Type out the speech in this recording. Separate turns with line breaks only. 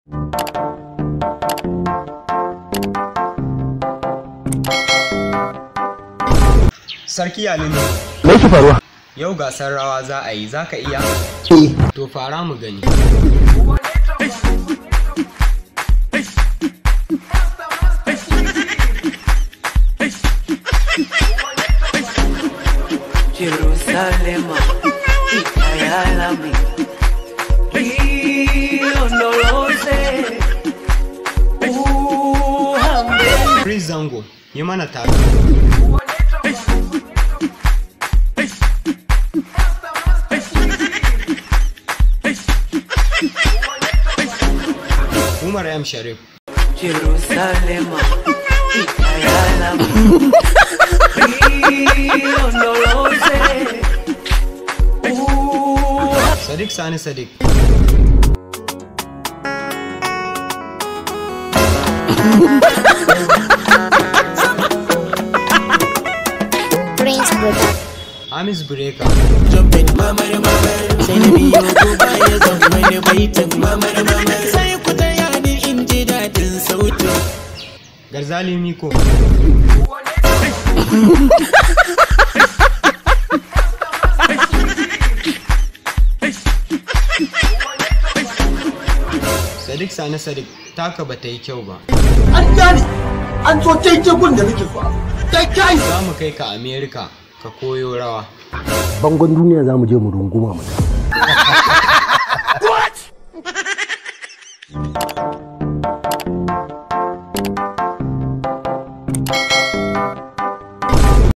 Sarki Alilu.
Me yake faruwa?
Yau gasar rawa za a yi, za ka iya? To fara mu gani. Prince Zango, yi mana tare. Umar Shareef. Sadik Sani Sadik.
Prince Brother.
Amis Breaker.
Jumping mamar mamar sai na biyo duba ya zama wani baitin mamar mamar sai ku taya ni in ji daɗin sautin.
Garzali Miko. Sadik Sani Sadik, taka ba ta yi kyau ba.
An gane, an so daidai gun da nake so. Kai!
Za mu kai ka Amerika ka koyo rawa.
Bangon duniya za mu je mu runguma mata.